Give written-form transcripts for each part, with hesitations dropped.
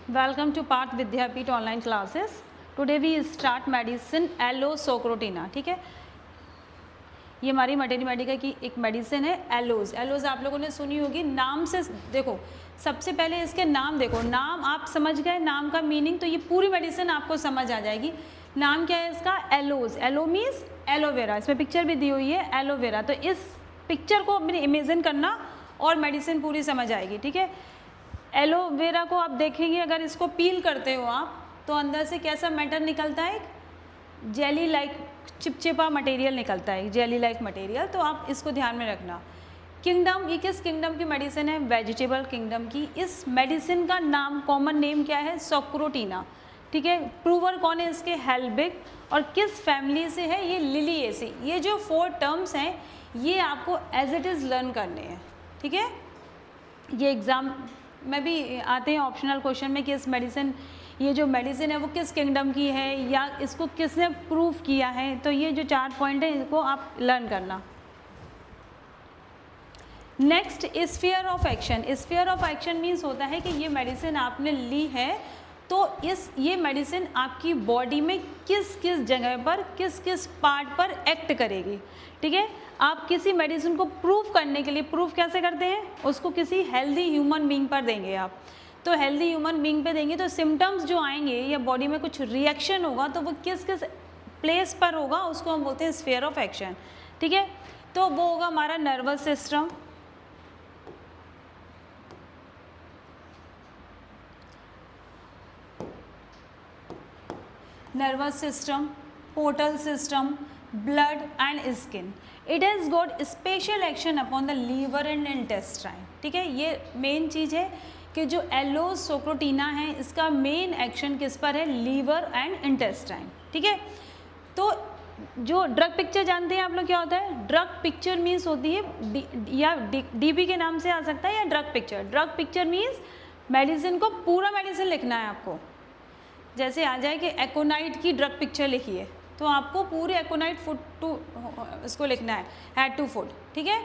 Welcome to Path Vidyapeeth online classes. Today we start medicine aloe socotrina. ठीक है, ये हमारी मटेरी मेडिका की एक मेडिसिन है एलोज. एलोज आप लोगों ने सुनी होगी नाम से. देखो सबसे पहले इसके नाम देखो, नाम आप समझ गए, नाम का मीनिंग, तो ये पूरी मेडिसिन आपको समझ आ जाएगी. नाम क्या है इसका? एलोज. Aloe means aloe vera. इसमें पिक्चर भी दी हुई है एलोवेरा. तो इस पिक्चर को अपने इमेजिन करना और मेडिसिन पूरी समझ आएगी. ठीक है, एलोवेरा को आप देखेंगे, अगर इसको पील करते हो आप तो अंदर से कैसा मैटर निकलता है? जेली लाइक चिपचिपा मटेरियल निकलता है, जेली लाइक मटेरियल. तो आप इसको ध्यान में रखना. किंगडम, ये किस किंगडम की मेडिसिन है? वेजिटेबल किंगडम की. इस मेडिसिन का नाम, कॉमन नेम क्या है? सोक्रोटिना. ठीक है, प्रूवर कौन है इसके? हेल्बिग. और किस फैमिली से है? ये लिलिएसी. ये जो 4 टर्म्स हैं ये आपको एज इट इज़ लर्न करने हैं. ठीक है, ये एग्ज़ाम में भी आते हैं ऑप्शनल क्वेश्चन में कि इस मेडिसिन, ये जो मेडिसिन है वो किस किंगडम की है या इसको किसने प्रूव किया है. तो ये जो 4 पॉइंट है इनको आप लर्न करना. Next, sphere of action. Sphere of action means होता है कि ये मेडिसिन आपने ली है तो ये मेडिसिन आपकी बॉडी में किस किस जगह पर, किस किस पार्ट पर एक्ट करेगी. ठीक है, आप किसी मेडिसिन को प्रूव करने के लिए, प्रूव कैसे करते हैं? उसको किसी हेल्दी ह्यूमन बीइंग पर देंगे आप. तो हेल्दी ह्यूमन बीइंग पे देंगे तो सिम्टम्स जो आएंगे या बॉडी में कुछ रिएक्शन होगा तो वो किस किस प्लेस पर होगा उसको हम बोलते हैं स्फीयर ऑफ एक्शन. ठीक है, तो वो होगा हमारा nervous system, nervous system, portal system, blood and skin. It has got special action upon the liver and intestine. ठीक है, ये मेन चीज़ है कि जो एलोसोक्रोटिना है इसका मेन एक्शन किस पर है? Liver and intestine. ठीक है, तो जो ड्रग पिक्चर जानते हैं आप लोग क्या होता है? ड्रग पिक्चर मीन्स होती है या डीपी के नाम से आ सकता है या drug picture. Drug picture means medicine को, पूरा मेडिसिन लिखना है आपको. जैसे आ जाए कि एकोनाइट की ड्रग पिक्चर लिखिए तो आपको पूरे एकोनाइट फुट टू इसको लिखना है, हेड टू फुट. ठीक है,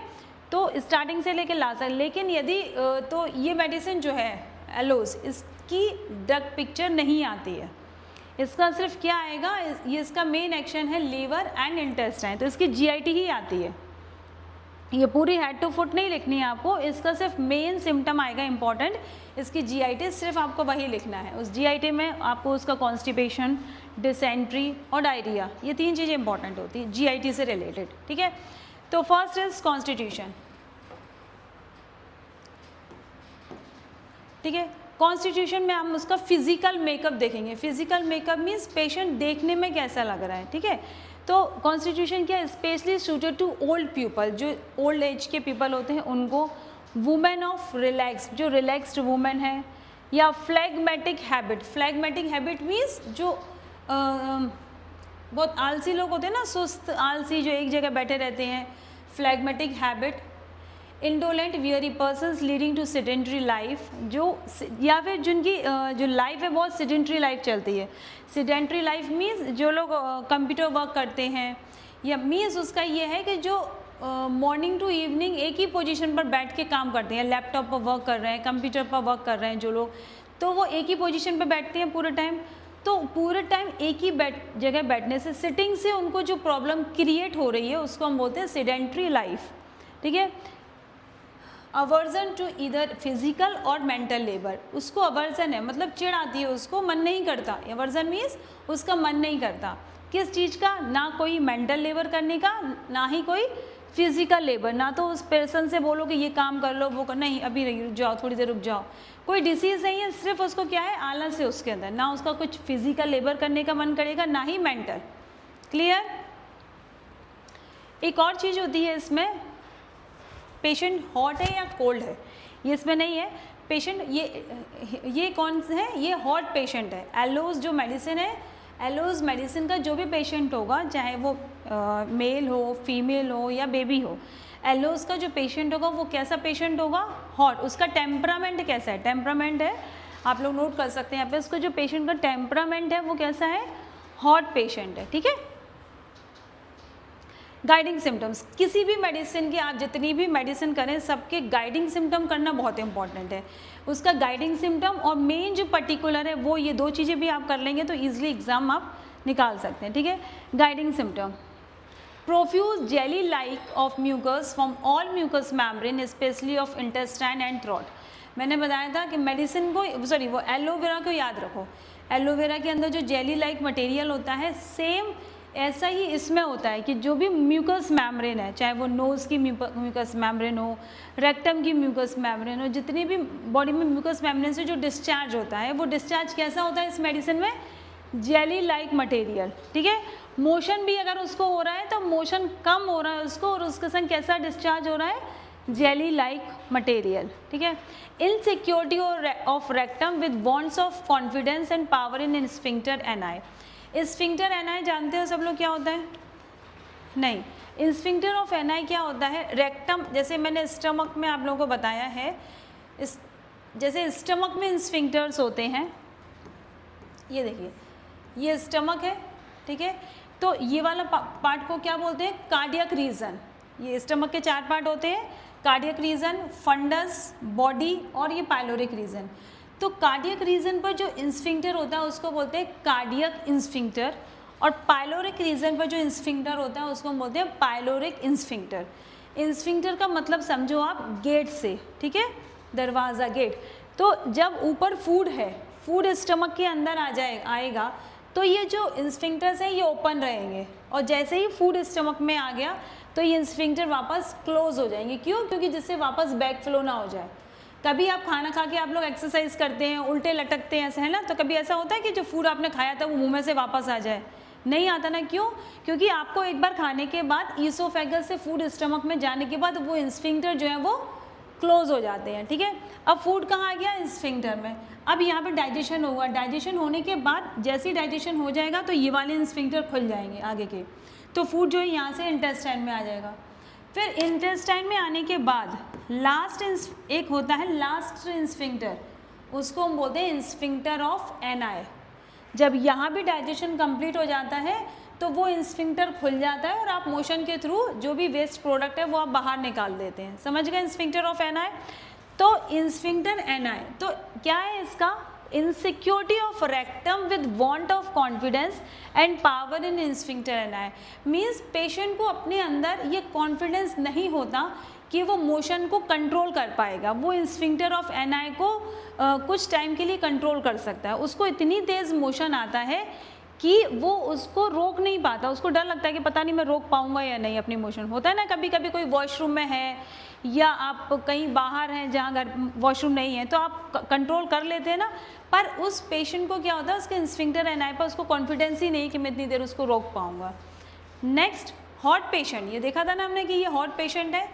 तो स्टार्टिंग से लेके लास्ट तक. लेकिन यदि तो ये मेडिसिन जो है एलोज, इसकी ड्रग पिक्चर नहीं आती है. इसका सिर्फ क्या आएगा? ये इसका मेन एक्शन है लीवर एंड इंटेस्टाइन, तो इसकी जीआईटी ही आती है. ये पूरी हेड टू फुट नहीं लिखनी है आपको, इसका सिर्फ मेन सिम्टम आएगा इंपॉर्टेंट, इसकी जीआईटी सिर्फ आपको वही लिखना है. उस जीआईटी में आपको उसका कॉन्स्टिपेशन, डिसेंट्री और डायरिया, ये 3 चीज़ें इंपॉर्टेंट होती है जीआईटी से रिलेटेड. ठीक है, तो फर्स्ट इज कॉन्स्टिट्यूशन. ठीक है, कॉन्स्टिट्यूशन में हम उसका फिजिकल मेकअप देखेंगे. फिजिकल मेकअप मीन्स पेशेंट देखने में कैसा लग रहा है. ठीक है, तो कॉन्स्टिट्यूशन क्या है? Specially suited to old people, जो ओल्ड एज के पीपल होते हैं उनको. वुमेन ऑफ रिलैक्स, जो रिलैक्स्ड वुमेन है. या phlegmatic habit. Phlegmatic habit means जो बहुत आलसी लोग होते हैं ना, सुस्त आलसी जो एक जगह बैठे रहते हैं, phlegmatic habit. Indolent weary persons leading to sedentary life, जो या फिर जिनकी जो लाइफ है बहुत सेडेंट्री लाइफ चलती है. सेडेंट्री लाइफ मीन्स जो लोग कंप्यूटर वर्क करते हैं, या मीन्स उसका ये है कि जो मॉर्निंग टू इवनिंग एक ही पोजीशन पर बैठ के काम करते हैं, लैपटॉप पर वर्क कर रहे हैं, कंप्यूटर पर वर्क कर रहे हैं जो लोग, तो वो एक ही पोजीशन पर बैठते हैं पूरे टाइम. तो पूरे टाइम एक ही जगह बैठने से, सिटिंग से उनको जो प्रॉब्लम क्रिएट हो रही है उसको हम बोलते हैं सेडेंट्री लाइफ. ठीक है, अवर्जन टू इधर फिजिकल और मेंटल लेबर. उसको अवर्जन है, मतलब चिढ़ आती है, उसको मन नहीं करता. अवर्जन मीन्स उसका मन नहीं करता. किस चीज़ का? ना कोई मेंटल लेबर करने का, ना ही कोई फिजिकल लेबर. ना तो उस पर्सन से बोलो कि ये काम कर लो, वो कर, नहीं अभी रुक जाओ, थोड़ी देर रुक जाओ. कोई डिसीज़ नहीं है, सिर्फ उसको क्या है? आलस है उसके अंदर. ना उसका कुछ फिजिकल लेबर करने का मन करेगा, ना ही मेंटल. क्लियर? एक और चीज़ होती है इसमें, पेशेंट हॉट है या कोल्ड है, ये इसमें नहीं है. पेशेंट ये कौन है? ये हॉट पेशेंट है. एलोज जो मेडिसिन है, एलोज मेडिसिन का जो भी पेशेंट होगा, चाहे वो मेल हो, फीमेल हो या बेबी हो, एलोज का जो पेशेंट होगा वो कैसा पेशेंट होगा? हॉट. उसका टेम्परामेंट कैसा है? टेम्परामेंट है, आप लोग नोट कर सकते हैं यहाँ पे, उसका जो पेशेंट का टेम्परामेंट है वो कैसा है? हॉट पेशेंट है. ठीक है, गाइडिंग सिम्टम्स, किसी भी मेडिसिन की आप जितनी भी मेडिसिन करें सबके गाइडिंग सिम्टम करना बहुत इंपॉर्टेंट है। उसका गाइडिंग सिम्टम और मेन जो पर्टिकुलर है वो, ये दो चीज़ें भी आप कर लेंगे तो ईजिली एग्जाम आप निकाल सकते हैं, ठीक है। Guiding symptom, profuse jelly like of mucus from all mucous membrane specially of intestine and throat. मैंने बताया था कि मेडिसिन को, सॉरी वो एलोवेरा को याद रखो, एलोवेरा के अंदर जो जेली लाइक मटेरियल होता है सेम ऐसा ही इसमें होता है कि जो भी म्यूकस मेम्ब्रेन है, चाहे वो नोज़ की म्यूकस मेम्ब्रेन हो, रेक्टम की म्यूकस मेम्ब्रेन हो, जितनी भी बॉडी में म्यूकस मेम्ब्रेन से जो डिस्चार्ज होता है वो डिस्चार्ज कैसा होता है इस मेडिसिन में, जेली लाइक मटेरियल, ठीक है। मोशन भी अगर उसको हो रहा है तो मोशन कम हो रहा है उसको, और उसके संग कैसा डिस्चार्ज हो रहा है, जेली लाइक मटेरियल, ठीक है। Insecurity of rectum with bonds of confidence and power in sphincter ani. Sphincter ani जानते हो सब लोग क्या होता है? नहीं। स्फिंक्टर ऑफ एनाई क्या होता है? रेक्टम, जैसे मैंने स्टमक में आप लोगों को बताया है, इस जैसे स्टमक में स्फिंक्टर्स होते हैं, ये देखिए ये स्टमक है, ठीक है। तो ये वाला पार्ट को क्या बोलते हैं? Cardiac reason. ये स्टमक के 4 पार्ट होते हैं, कार्डियक रीजन, फंडस, बॉडी और ये पाइलोरिक रीजन। तो कार्डियक रीजन पर जो इंस्फिंक्टर होता है उसको बोलते हैं कार्डियक इंस्फिंक्टर, और पाइलोरिक रीजन पर जो इंस्फिंक्टर होता है उसको बोलते हैं पाइलोरिक इंस्फिंक्टर। इंस्फिंक्टर का मतलब समझो आप गेट से, ठीक है, दरवाज़ा, गेट। तो जब ऊपर फूड है, फूड स्टमक के अंदर आएगा तो ये जो इंस्फिंक्टर्स हैं ये ओपन रहेंगे, और जैसे ही फूड स्टमक में आ गया तो ये इंस्फिंक्टर वापस क्लोज हो जाएंगे। क्यों? क्योंकि जिससे वापस बैक फ्लो ना हो जाए। कभी आप खाना खा के आप लोग एक्सरसाइज करते हैं, उल्टे लटकते हैं ऐसे, है ना, तो कभी ऐसा होता है कि जो फूड आपने खाया था वो मुंह में से वापस आ जाए? नहीं आता ना। क्यों? क्योंकि आपको एक बार खाने के बाद ईसोफेगस से फूड स्टमक में जाने के बाद वो इंस्फिंक्टर जो है वो क्लोज हो जाते हैं, ठीक है। अब फूड कहाँ आ गया? इंस्फिंक्टर में। अब यहाँ पे डाइजेशन होगा, डाइजेशन होने के बाद जैसे ही डाइजेशन हो जाएगा तो ये वाले इंस्फिंक्टर खुल जाएंगे आगे के, तो फूड जो है यहाँ से इंटेस्टाइन में आ जाएगा। फिर इंटेस्टाइन में आने के बाद लास्ट एक होता है लास्ट इंस्फिंक्टर, उसको हम बोलते हैं इंस्फिंक्टर ऑफ एनाई। जब यहाँ भी डाइजेशन कंप्लीट हो जाता है तो वो इंस्फिंक्टर खुल जाता है और आप मोशन के थ्रू जो भी वेस्ट प्रोडक्ट है वो आप बाहर निकाल देते हैं। समझ गए? Sphincter of एनाई। तो इंस्फिंक्टर एनाई तो क्या है इसका? Insecurity of rectum with want of confidence and power in sphincter एनाई। Means patient को अपने अंदर ये कॉन्फिडेंस नहीं होता कि वो मोशन को कंट्रोल कर पाएगा। वो इंस्फिंक्टर ऑफ एनाई को कुछ टाइम के लिए कंट्रोल कर सकता है। उसको इतनी तेज़ मोशन आता है कि वो उसको रोक नहीं पाता, उसको डर लगता है कि पता नहीं मैं रोक पाऊंगा या नहीं अपनी मोशन। होता है ना, कभी कभी कोई वॉशरूम में है या आप कहीं बाहर हैं जहाँ घर वॉशरूम नहीं है तो आप कंट्रोल कर लेते हैं ना, पर उस पेशेंट को क्या होता है, उसके इंस्फिंक्टर एनाई पर उसको कॉन्फिडेंस ही नहीं कि मैं इतनी देर उसको रोक पाऊंगा। Next, hot patient. ये देखा था ना हमने कि ये हॉट पेशेंट है।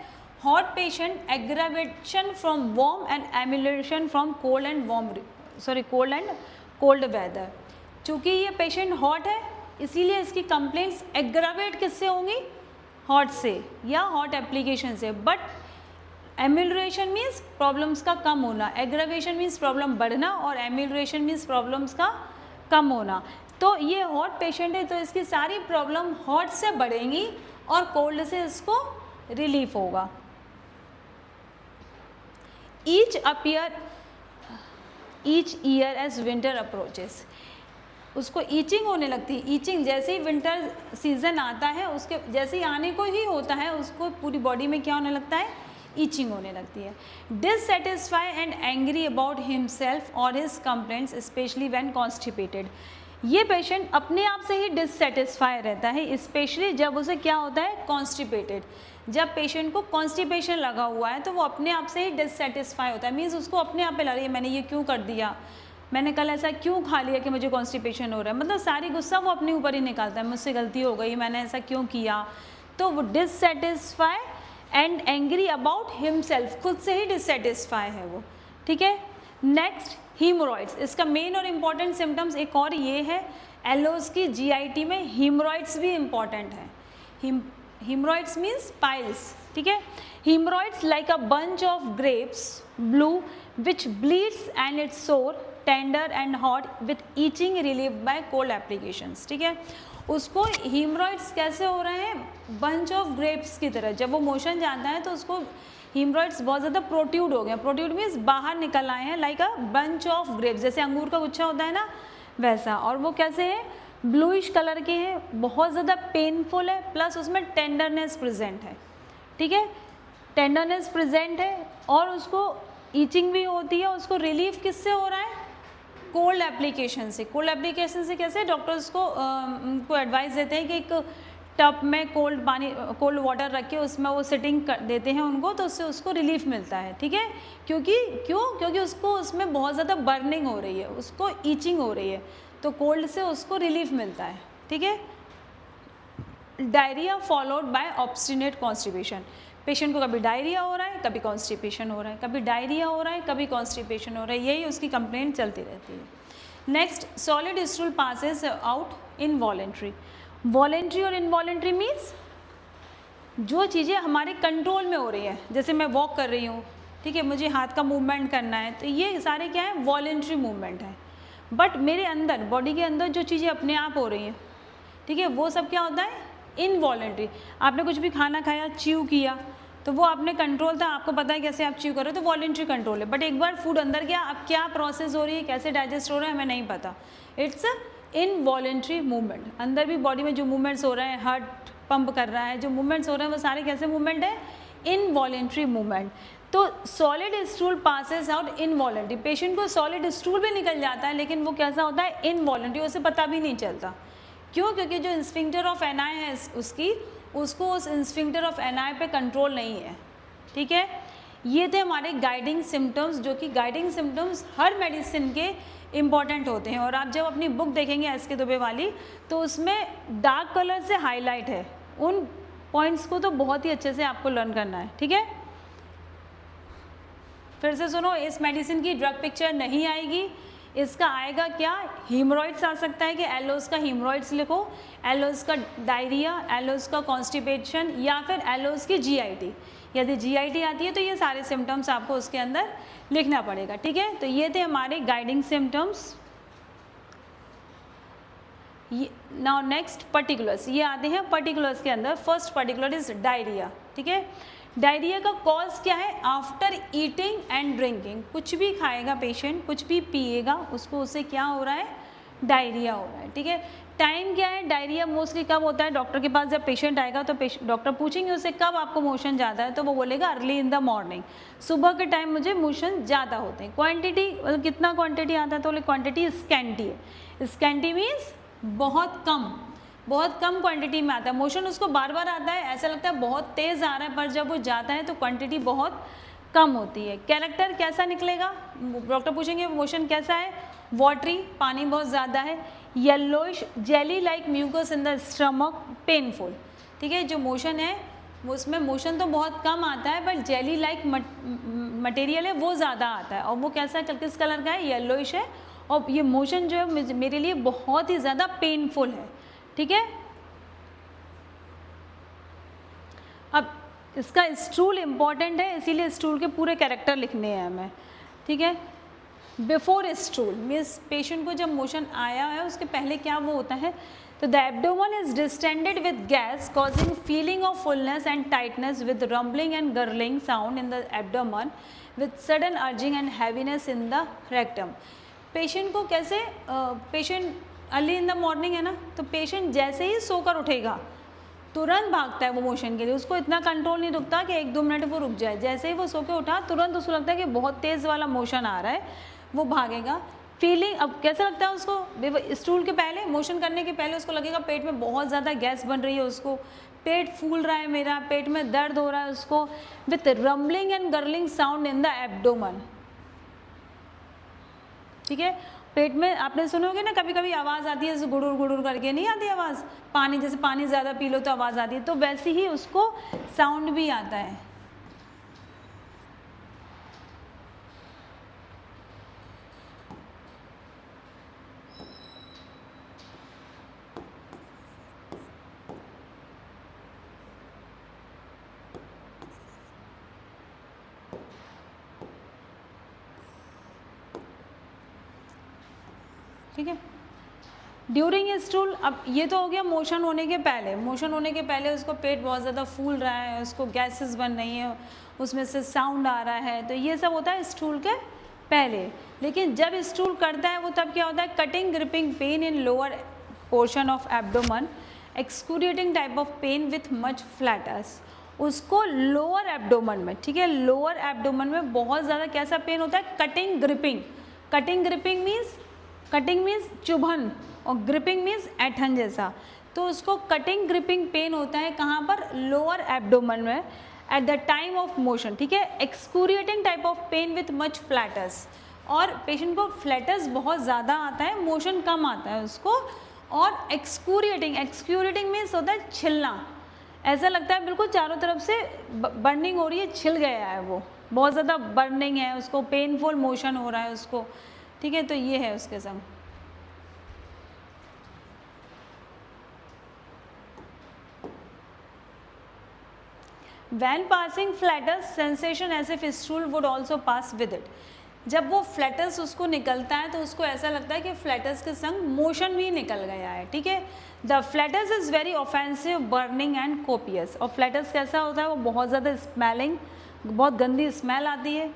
Hot patient aggravation from warm and amelioration from cold and cold weather. चूँकि ये पेशेंट हॉट है इसीलिए इसकी कंप्लेंट्स एग्रावेट किससे होंगी? हॉट से या हॉट एप्लीकेशन से। बट एम्यूलरेशन मीन्स प्रॉब्लम्स का कम होना, एग्रावेशन मीन्स प्रॉब्लम बढ़ना, और एम्यूलरेशन मीन्स प्रॉब्लम्स का कम होना। तो ये हॉट पेशेंट है तो इसकी सारी प्रॉब्लम हॉट से बढ़ेंगी और कोल्ड से इसको रिलीफ होगा। Each year as winter approaches, उसको ईचिंग होने लगती है। ईचिंग जैसे ही विंटर सीजन आता है उसके जैसे ही आने को ही होता है उसको पूरी बॉडी में क्या होने लगता है? ईचिंग होने लगती है। Dissatisfy and angry about himself और his complaints especially when constipated. ये पेशेंट अपने आप से ही डिससेटिस्फाई रहता है, स्पेशली जब उसे क्या होता है? कॉन्स्टिपेटेड। जब पेशेंट को कॉन्स्टिपेशन लगा हुआ है तो वो अपने आप से ही डिससेटिस्फाई होता है। मीन्स उसको अपने आप पे लग रही है मैंने ये क्यों कर दिया, मैंने कल ऐसा क्यों खा लिया कि मुझे कॉन्स्टिपेशन हो रहा है। मतलब सारी गुस्सा वो अपने ऊपर ही निकालता है, मुझसे गलती हो गई, मैंने ऐसा क्यों किया। तो वो dissatisfy and angry about himself, खुद से ही डिससेटिस्फाई है वो, ठीक है। Next, haemorrhoids. इसका मेन और इम्पॉर्टेंट सिम्टम्स एक और ये है, एलोज की जीआईटी में हीमोरॉइड्स भी इम्पॉर्टेंट है। हीमोरॉइड्स मीन्स पाइल्स, ठीक है। Haemorrhoids like a bunch of grapes blue which bleeds and it's sore tender and hot with itching relieve by cold applications, ठीक है। उसको हीमरॉइड्स कैसे हो रहे हैं, बंच ऑफ ग्रेप्स की तरह, जब वो मोशन जाता है तो उसको हीमरॉइड्स बहुत ज़्यादा प्रोट्यूड हो गए, प्रोट्यूड मीन्स बाहर निकल आए हैं, like a bunch of grapes, जैसे अंगूर का गुच्छा होता है ना वैसा। और वो कैसे है, ब्लूइश कलर के हैं, बहुत ज़्यादा पेनफुल है, प्लस उसमें टेंडरनेस प्रेजेंट है, ठीक है, टेंडरनेस प्रेजेंट है, और उसको ईचिंग भी होती है। उसको रिलीफ किससे हो रहा है, कोल्ड एप्लीकेशन से। कोल्ड एप्लीकेशन से कैसे, डॉक्टर्स को एडवाइस देते हैं कि एक टब में कोल्ड पानी, कोल्ड वाटर रख के उसमें वो सिटिंग कर देते हैं उनको, तो उससे उसको रिलीफ मिलता है, ठीक है। क्योंकि उसको उसमें बहुत ज़्यादा बर्निंग हो रही है, उसको ईचिंग हो रही है, तो कोल्ड से उसको रिलीफ मिलता है, ठीक है। Diarrhoea followed by obstinate constipation, patient को कभी डायरिया हो रहा है, कभी कॉन्स्टिपेशन हो रहा है, कभी डायरिया हो रहा है, कभी कॉन्स्टिपेशन हो रहा है, यही उसकी कंप्लेंट चलती रहती है। Next, solid stool passes out involuntary. Voluntary और इनवॉलेंट्री मीन्स जो चीज़ें हमारे कंट्रोल में हो रही है, जैसे मैं वॉक कर रही हूँ, ठीक है, मुझे हाथ का मूवमेंट करना है, तो ये सारे क्या है, वॉलेंट्री मूवमेंट है। बट मेरे अंदर, बॉडी के अंदर जो चीज़ें अपने आप हो रही हैं, ठीक है, वो सब क्या होता है, इनवॉलेंट्री। आपने कुछ भी खाना खाया, च्यू किया, तो वो आपने कंट्रोल था, आपको पता है कैसे आप च्यू कर रहे हो, तो वॉलेंट्री कंट्रोल है। बट एक बार फूड अंदर गया, अब क्या प्रोसेस हो रही है, कैसे डाइजेस्ट हो रहा है, हमें नहीं पता, इट्स इनवॉलेंट्री मूवमेंट। अंदर भी बॉडी में जो मूवमेंट्स हो रहे हैं, हार्ट पंप कर रहा है, जो मूवमेंट्स हो रहे हैं वो सारे कैसे मूवमेंट है, इनवॉलेंट्री मूवमेंट। तो solid stool passes out involuntary, patient को सॉलिड स्टूल भी निकल जाता है, लेकिन वो कैसा होता है, इनवॉलेंट्री, उसे पता भी नहीं चलता। क्यों, क्योंकि जो स्फिंक्टर ऑफ एनाई है उसको उस स्फिंक्टर ऑफ एनाई पे कंट्रोल नहीं है, ठीक है। ये थे हमारे गाइडिंग सिम्टम्स, जो कि गाइडिंग सिम्टम्स हर मेडिसिन के इम्पॉर्टेंट होते हैं। और आप जब अपनी बुक देखेंगे एस.के. दुबे वाली, तो उसमें डार्क कलर से हाईलाइट है, उन पॉइंट्स को तो बहुत ही अच्छे से आपको लर्न करना है, ठीक है। फिर से सुनो, इस मेडिसिन की ड्रग पिक्चर नहीं आएगी, इसका आएगा क्या, हीमरॉइड्स आ सकता है कि एलोस का हीमरॉइड्स लिखो, एलोस का डायरिया, एलोस का कॉन्स्टिपेशन, या फिर एलोस की जीआईटी। यदि जीआईटी आती है तो ये सारे सिम्टम्स आपको उसके अंदर लिखना पड़ेगा, ठीक है। तो ये थे हमारे guiding symptoms. Now next particulars, ये आते हैं पर्टिकुलर्स के अंदर। फर्स्ट पर्टिकुलर इज डायरिया, ठीक है। डायरिया का कॉज क्या है, आफ्टर ईटिंग एंड ड्रिंकिंग, कुछ भी खाएगा पेशेंट, कुछ भी पिएगा, उससे क्या हो रहा है, डायरिया हो रहा है, ठीक है। टाइम क्या है, डायरिया मोस्टली कब होता है, डॉक्टर के पास जब पेशेंट आएगा तो डॉक्टर पूछेंगे उससे कब आपको मोशन ज़्यादा है, तो वो बोलेगा अर्ली इन द मॉर्निंग, सुबह के टाइम मुझे मोशन ज़्यादा होते हैं। क्वांटिटी, मतलब कितना क्वांटिटी आता है, तो बोले क्वांटिटी स्कैंटी है। स्कैंटी मीन्स बहुत कम क्वांटिटी में आता है। मोशन उसको बार बार आता है, ऐसा लगता है बहुत तेज़ आ रहा है, पर जब वो जाता है तो क्वांटिटी बहुत कम होती है। कैरेक्टर कैसा निकलेगा, डॉक्टर पूछेंगे मोशन कैसा है, वाटरी, पानी बहुत ज़्यादा है, yellowish, jelly like mucus in the stomach, painful, ठीक है। जो मोशन है उसमें मोशन तो बहुत कम आता है, बट जेली लाइक मटेरियल है वो ज़्यादा आता है, और वो कैसा, किस कलर का है, येलोइश है, और ये मोशन जो है मेरे लिए बहुत ही ज़्यादा पेनफुल है, ठीक है। अब इसका स्टूल इम्पॉर्टेंट है, इसीलिए स्टूल के पूरे कैरेक्टर लिखने हैं हमें, ठीक है। बिफोर स्टूल मीन्स पेशेंट को जब मोशन आया है उसके पहले क्या वो होता है, तो the abdomen is distended with gas causing feeling of fullness and tightness with rumbling and girling sound in the abdomen with sudden urging and heaviness in the rectum. Patient को कैसे, patient early in the morning है ना, तो patient जैसे ही सोकर उठेगा तुरंत भागता है वो मोशन के लिए, उसको इतना कंट्रोल नहीं रुकता कि 1-2 मिनट वो रुक जाए, जैसे ही वो सो के उठा तुरंत उसको लगता है कि बहुत तेज़ वाला मोशन आ रहा है, वो भागेगा। फीलिंग, अब कैसा लगता है उसको, स्टूल के पहले, मोशन करने के पहले उसको लगेगा पेट में बहुत ज़्यादा गैस बन रही है, उसको पेट फूल रहा है, मेरा पेट में दर्द हो रहा है उसको, with rumbling and girling sound in the abdomen, ठीक है। पेट में आपने सुने होंगे ना, कभी कभी आवाज़ आती है जैसे गुड़ुर गुड़ुर करके, नहीं आती आवाज़, पानी जैसे पानी ज़्यादा पी लो तो आवाज़ आती है, तो वैसे ही उसको साउंड भी आता है। ठीक है। ड्यूरिंग स्टूल, अब ये तो हो गया मोशन होने के पहले। मोशन होने के पहले उसको पेट बहुत ज़्यादा फूल रहा है, उसको गैसेस बन रही हैं, उसमें से साउंड आ रहा है, तो ये सब होता है स्टूल के पहले। लेकिन जब स्टूल करता है वो तब क्या होता है, cutting griping pain in lower portion of abdomen, excruciating type of pain with much flatus. उसको लोअर एब्डोमन में, ठीक है, लोअर एब्डोमन में बहुत ज़्यादा कैसा पेन होता है, कटिंग ग्रिपिंग। कटिंग मीन्स चुभन, और ग्रिपिंग मीन्स ऐठन जैसा। तो उसको कटिंग ग्रिपिंग पेन होता है कहाँ पर, लोअर एब्डोमन में, at the time of motion, ठीक है। Excruciating type of pain with much flatus, और पेशेंट को फ्लैटस बहुत ज़्यादा आता है, मोशन कम आता है उसको। और एक्सक्रूरिएटिंग मीन्स होता है छिलना, ऐसा लगता है बिल्कुल चारों तरफ से बर्निंग हो रही है, छिल गया है वो, बहुत ज़्यादा बर्निंग है उसको, पेनफुल मोशन हो रहा है उसको, ठीक है। तो ये है उसके संग। When passing flatus, sensation as if stool would also pass with it. जब वो फ्लैटस उसको निकलता है तो उसको ऐसा लगता है कि फ्लैटस के संग मोशन भी निकल गया है, ठीक है। The flatus is very offensive, burning and copious. और फ्लैटस कैसा होता है, वो बहुत ज़्यादा स्मेलिंग, बहुत गंदी स्मेल आती है।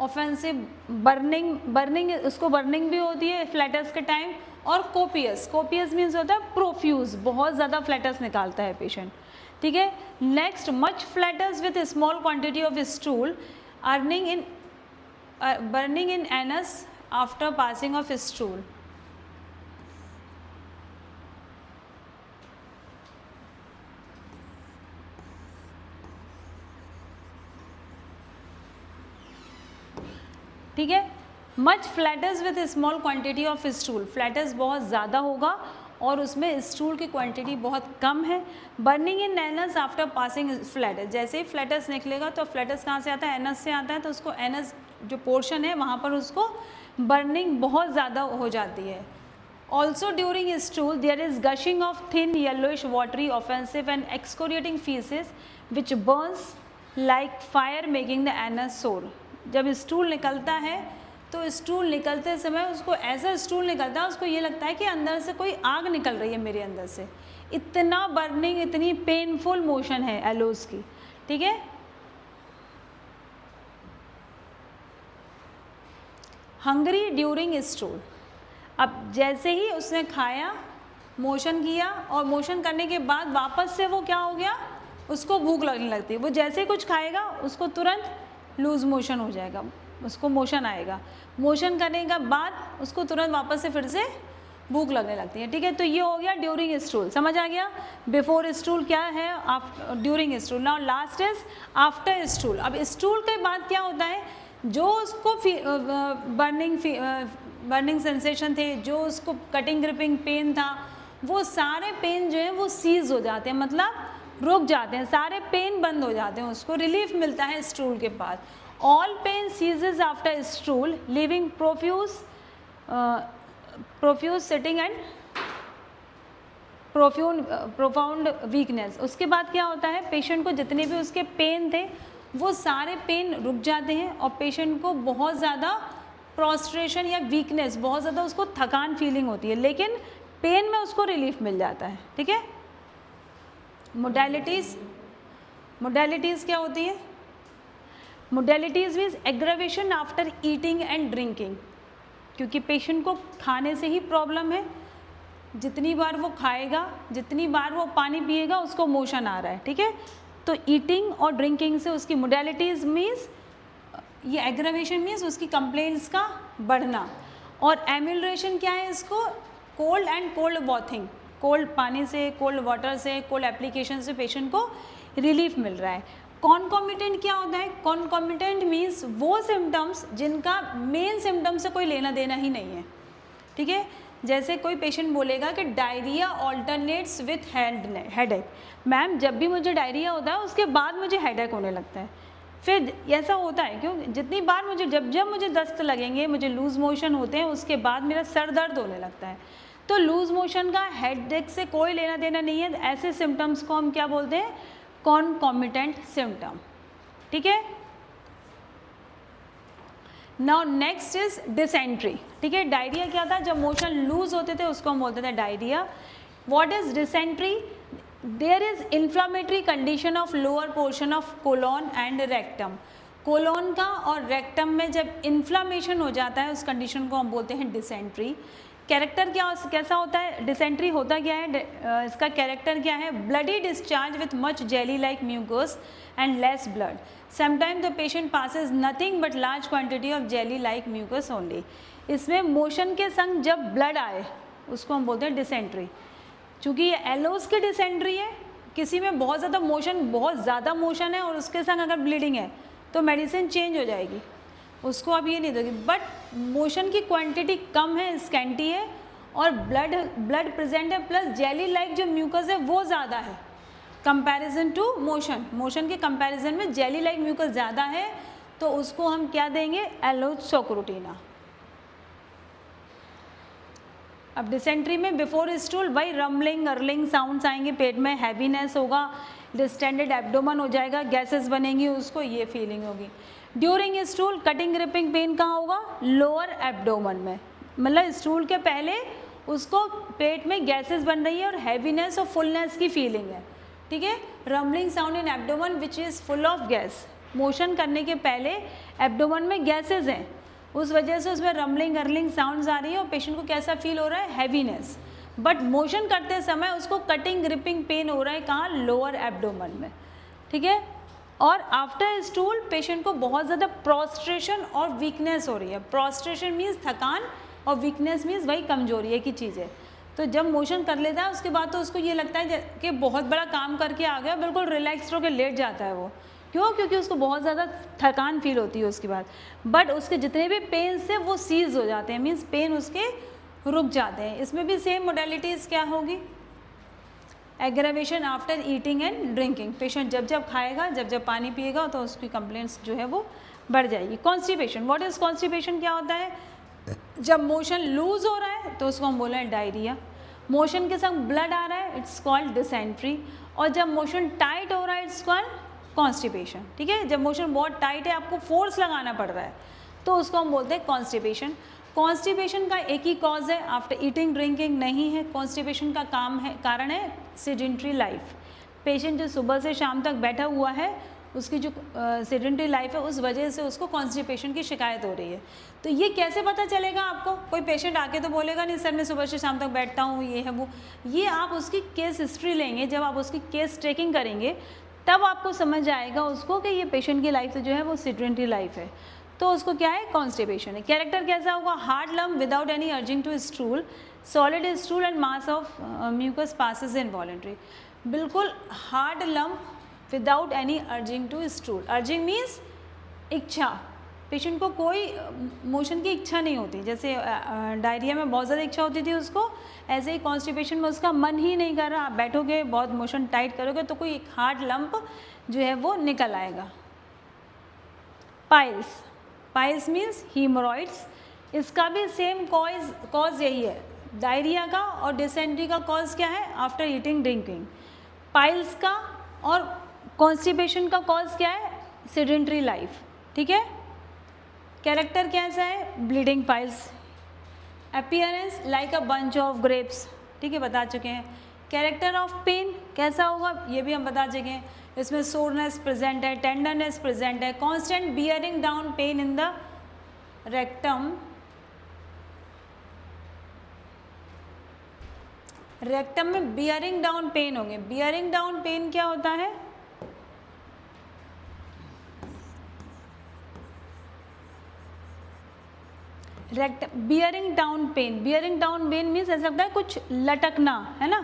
ऑफेंसिव, बर्निंग उसको बर्निंग भी होती है फ्लैटस के टाइम। और कोपियस मीन्स होता है प्रोफ्यूज, बहुत ज़्यादा फ्लैटस निकालता है पेशेंट, ठीक है। Next, much flats with small quantity of stool burning in anus after passing of stool. ठीक है, much flats with small quantity of stool, flats बहुत ज़्यादा होगा और उसमें स्टूल की क्वांटिटी बहुत कम है। Burning in anus after passing flats, जैसे ही फ्लैटस निकलेगा तो फ्लैटस कहाँ से आता है, एनस से आता है, तो उसको एनस जो पोर्शन है वहाँ पर उसको बर्निंग बहुत ज़्यादा हो जाती है। Also during stool there is gushing of thin yellowish watery offensive and excoriating faeces which burns like fire making the anus sore. जब स्टूल निकलता है तो स्टूल निकलते समय उसको ऐसा स्टूल निकलता है, उसको ये लगता है कि अंदर से कोई आग निकल रही है मेरे अंदर से, इतना बर्निंग, इतनी पेनफुल मोशन है एलोस की, ठीक है। हंग्री ड्यूरिंग स्टूल, अब जैसे ही उसने खाया, मोशन किया, और मोशन करने के बाद वापस से वो क्या हो गया, उसको भूख लगने लगती है। वो जैसे ही कुछ खाएगा उसको तुरंत लूज मोशन हो जाएगा, उसको मोशन आएगा। मोशन करने के बाद उसको तुरंत वापस से फिर से भूख लगने लगती है, ठीक है। तो ये हो गया ड्यूरिंग स्टूल, समझ आ गया। बिफोर स्टूल क्या है, during stool. Now last is after stool. अब स्टूल के बाद क्या होता है, जो उसको बर्निंग सेंसेशन थे, जो उसको कटिंग ग्रिपिंग पेन था, वो सारे पेन जो है वो सीज हो जाते हैं, मतलब रुक जाते हैं, सारे पेन बंद हो जाते हैं, उसको रिलीफ मिलता है स्टूल के बाद। All pain ceases after stool, leaving profuse sitting and profound weakness। उसके बाद क्या होता है, पेशेंट को जितने भी उसके पेन थे वो सारे पेन रुक जाते हैं और पेशेंट को बहुत ज़्यादा प्रोस्ट्रेशन या वीकनेस, बहुत ज़्यादा उसको थकान फीलिंग होती है, लेकिन पेन में उसको रिलीफ मिल जाता है, ठीक है। मोडेलिटीज़ क्या होती है, modalities means aggravation after eating and drinking, क्योंकि पेशेंट को खाने से ही प्रॉब्लम है, जितनी बार वो खाएगा, जितनी बार वो पानी पिएगा उसको मोशन आ रहा है, ठीक है। तो ईटिंग और ड्रिंकिंग से उसकी मोडेलिटीज़ मीन्स, ये एग्रावेशन मीन्स उसकी कंप्लेंट्स का बढ़ना, और एम्यूलरेशन क्या है इसको, कोल्ड एंड कोल्ड बॉथिंग, कोल्ड पानी से, कोल्ड वाटर से, कोल्ड एप्लीकेशन से पेशेंट को रिलीफ मिल रहा है। कॉन्कॉमिटेंट क्या होता है, कॉन्कॉमिटेंट मीन्स वो सिम्टम्स जिनका मेन सिम्टम से कोई लेना देना ही नहीं है, ठीक है। जैसे कोई पेशेंट बोलेगा कि diarrhoea alternates with headache, ma'am जब भी मुझे डायरिया होता है उसके बाद मुझे हेडेक होने लगता है। फिर ऐसा होता है क्यों, जितनी बार मुझे जब मुझे दस्त लगेंगे, मुझे लूज मोशन होते हैं, उसके बाद मेरा सर दर्द होने लगता है। तो लूज मोशन का हेडेक से कोई लेना देना नहीं है, ऐसे सिम्टम्स को हम क्या बोलते हैं, कॉन्कॉमिटेंट सिम्टम, ठीक है। नाउ नेक्स्ट इज डिसेंट्री, ठीक है। डायरिया क्या था, जब मोशन लूज होते थे उसको हम बोलते थे diarrhoea. What is dysentery, there is inflammatory condition of lower portion of colon and rectum. Colon का और रेक्टम में जब इन्फ्लामेशन हो जाता है उस कंडीशन को हम बोलते हैं डिसेंट्री। कैरेक्टर कैसा होता है, डिसेंट्री होता क्या है, इसका कैरेक्टर क्या है, bloody discharge with much jelly like mucus and less blood. Sometime the patient passes nothing but large quantity of jelly like mucus only. इसमें मोशन के संग जब ब्लड आए उसको हम बोलते हैं डिसेंट्री। चूँकि ये एलोज की डिसेंट्री है, किसी में बहुत ज़्यादा मोशन है और उसके संग अगर ब्लीडिंग है तो मेडिसिन चेंज हो जाएगी, उसको आप ये नहीं दोगे। बट मोशन की क्वांटिटी कम है, स्कैंटी है, और ब्लड प्रेजेंट है, प्लस जेली लाइक जो म्यूकस है वो ज़्यादा है कंपैरिजन टू मोशन के कंपैरिजन में जेली लाइक म्यूकस ज़्यादा है, तो उसको हम क्या देंगे, एलोज सोक्रोटिना। अब डिसेंट्री में बिफोर स्टूल वही रमलिंग अर्लिंग साउंड्स आएंगे, पेट में हैवीनेस होगा, डिस्टेंडेड एब्डोमन हो जाएगा, गैसेस बनेंगी, उसको ये फीलिंग होगी। During stool cutting griping pain कहाँ होगा, लोअर एब्डोमन में, मतलब स्टूल के पहले उसको पेट में गैसेस बन रही है और हैवीनेस और फुलनेस की फीलिंग है, ठीक है। Rumbling sound in abdomen which is full of gas, motion करने के पहले एब्डोमन में गैसेज हैं, उस वजह से उसमें रमलिंग अर्लिंग साउंड्स आ रही है और पेशेंट को कैसा फील हो रहा है, हैवीनेस। बट मोशन करते समय उसको कटिंग ग्रिपिंग पेन हो रहा है कहाँ, लोअर एब्डोमन में, ठीक है। और आफ्टर स्टूल पेशेंट को बहुत ज़्यादा प्रोस्ट्रेशन और वीकनेस हो रही है। प्रोस्ट्रेशन मीन्स थकान और वीकनेस मीन्स वही कमजोरी है की चीज़ है। तो जब मोशन कर लेता है उसके बाद तो उसको ये लगता है कि बहुत बड़ा काम करके आ गया, बिल्कुल रिलैक्स होकर लेट जाता है वो, क्यों, क्योंकि उसको बहुत ज़्यादा थकान फील होती है उसके बाद। बट उसके जितने भी पेन्स हैं वो सीज हो जाते हैं, मीन्स पेन उसके रुक जाते हैं। इसमें भी सेम मोडेलिटीज़ क्या होगी, aggravation after eating and drinking, patient जब जब खाएगा जब जब पानी पिएगा तो उसकी कंप्लेंट्स जो है वो बढ़ जाएगी। कॉन्स्टिपेशन, व्हाट इज़ कॉन्स्टिपेशन, क्या होता है, जब मोशन लूज हो रहा है तो उसको हम बोल रहे हैं डायरिया। मोशन के संग ब्लड आ रहा है इट्स कॉल्ड डिसेंट्री, और जब मोशन टाइट हो रहा है इट्स कॉल्ड कॉन्स्टिपेशन, ठीक है। जब मोशन बहुत टाइट है, आपको फोर्स लगाना पड़ रहा है, तो उसको हम बोलते हैं कॉन्स्टिपेशन। कॉन्स्टिपेशन का एक ही कॉज है, आफ्टर ईटिंग ड्रिंकिंग नहीं है। कॉन्स्टिपेशन का कारण है सेडेंटरी लाइफ। पेशेंट जो सुबह से शाम तक बैठा हुआ है, उसकी जो सेडेंटरी लाइफ है उस वजह से उसको कॉन्स्टिपेशन की शिकायत हो रही है। तो ये कैसे पता चलेगा आपको, कोई पेशेंट आके तो बोलेगा नहीं सर मैं सुबह से शाम तक बैठता हूँ, ये है वो। ये आप उसकी केस हिस्ट्री लेंगे, जब आप उसकी केस ट्रेकिंग करेंगे तब आपको समझ आएगा उसको कि ये पेशेंट की लाइफ जो है वो सेडेंटरी लाइफ है, तो उसको क्या है, कॉन्स्टिपेशन है। कैरेक्टर कैसा होगा, hard lump without any urging to stool, solid stool and mass of mucus passes involuntary. बिल्कुल hard lump without any urging to stool. Urging means इच्छा, पेशेंट को कोई मोशन की इच्छा नहीं होती, जैसे डायरिया में बहुत ज़्यादा इच्छा होती थी उसको, ऐसे ही कॉन्स्टिपेशन में उसका मन ही नहीं कर रहा। आप बैठोगे बहुत मोशन टाइट करोगे तो कोई एक हार्ड लंप जो है वो निकल आएगा। पाइल्स, पाइल्स मीन्स हीमोरॉइड्स, इसका भी सेम कॉज यही है, डायरिया का और डिसेंट्री का कॉज क्या है, आफ्टर ईटिंग ड्रिंकिंग। पाइल्स का और कॉन्स्टिपेशन का कॉज क्या है, सेडेंटरी लाइफ, ठीक है। कैरेक्टर कैसा है, bleeding piles. Appearance like a bunch of grapes, ठीक है, बता चुके हैं। कैरेक्टर ऑफ पेन कैसा होगा, ये भी हम बता चुके हैं। इसमें सोरनेस प्रेजेंट है, टेंडरनेस प्रेजेंट है, constant bearing down pain in the rectum. Rectum में बियरिंग डाउन पेन होंगे। बियरिंग डाउन पेन क्या होता है, bearing down pain, bearing down pain means ऐसा लगता है कुछ लटकना, है ना।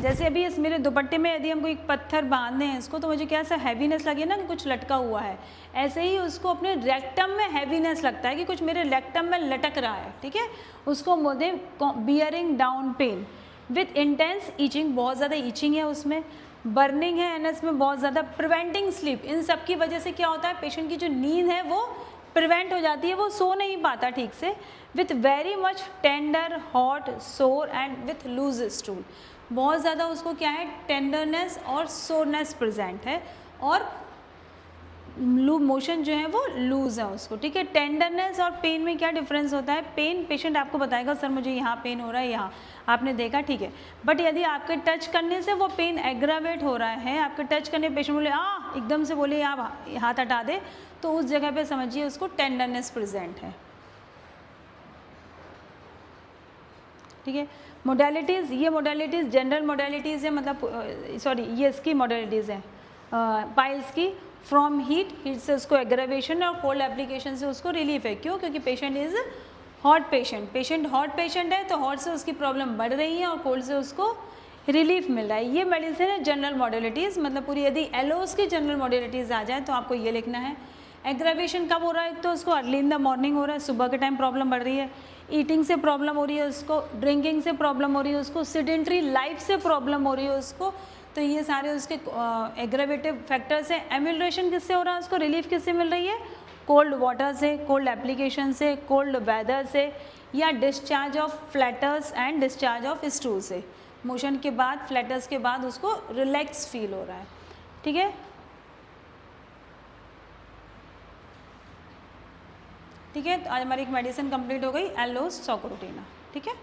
जैसे अभी इस मेरे दुपट्टे में यदि हम कोई पत्थर बांधे हैं इसको, तो मुझे क्या ऐसा हैवीनेस लगे ना कि कुछ लटका हुआ है, ऐसे ही उसको अपने रेक्टम में हैवीनेस लगता है कि कुछ मेरे रेक्टम में लटक रहा है, ठीक है। उसको बोलते हैं bearing down pain with intense itching, बहुत ज़्यादा ईचिंग है उसमें, बर्निंग है एनएस में बहुत ज़्यादा, प्रिवेंटिंग स्लीप। इन सब की वजह से क्या होता है, पेशेंट की जो नींद है वो प्रिवेंट हो जाती है, वो सो नहीं पाता ठीक से। With very much tender hot सोर एंड विथ लूज स्टूल, बहुत ज़्यादा उसको क्या है, टेंडरनेस और सोरनेस प्रेजेंट है, और मोशन जो है वो लूज है उसको, ठीक है। टेंडरनेस और पेन में क्या डिफरेंस होता है? पेन पेशेंट आपको बताएगा सर मुझे यहाँ पेन हो रहा है, यहाँ आपने देखा, ठीक है, बट यदि आपके टच करने से वो पेन एग्रावेट हो रहा है, आपके टच करने पेशेंट बोले एकदम से बोले आप हाथ हटा दे, तो उस जगह पे समझिए उसको टेंडरनेस प्रेजेंट है, ठीक है। मोडेलिटीज़, ये मोडेलिटीज़ जनरल मोडेलिटीज़ है, मतलब सॉरी ये इसकी मोडेलिटीज़ है पाइल्स की। फ्रॉम हीट से उसको एग्रावेशन और कोल्ड एप्लीकेशन से उसको रिलीफ है। क्यों? क्योंकि patient is hot patient hot patient है, तो हॉट से उसकी प्रॉब्लम बढ़ रही है और कोल्ड से उसको रिलीफ मिल रहा है। ये मेडिसिन है जनरल मॉडलिटीज़, मतलब पूरी यदि एलोस की जनरल मॉडलिटीज़ आ जाए तो आपको ये लिखना है। एग्रावेशन कब हो रहा है? तो उसको अर्ली इन द मॉर्निंग हो रहा है, सुबह के टाइम प्रॉब्लम बढ़ रही है, ईटिंग से प्रॉब्लम हो रही है उसको, ड्रिंकिंग से प्रॉब्लम हो रही है उसको, सिडेंट्री लाइफ से प्रॉब्लम हो रही है उसको, तो ये सारे उसके एग्रावेटिव फैक्टर्स हैं। एम्यूलरेशन किससे हो रहा है? उसको रिलीफ किससे मिल रही है? कोल्ड वाटर से, कोल्ड एप्लीकेशन से, कोल्ड वेदर से, या discharge of flutters and discharge of stool से। मोशन के बाद, फ्लैटर्स के बाद उसको रिलैक्स फील हो रहा है, ठीक है। ठीक है, तो आज हमारी एक मेडिसिन कंप्लीट हो गई, एलोस सॉक्रोटिना, ठीक है।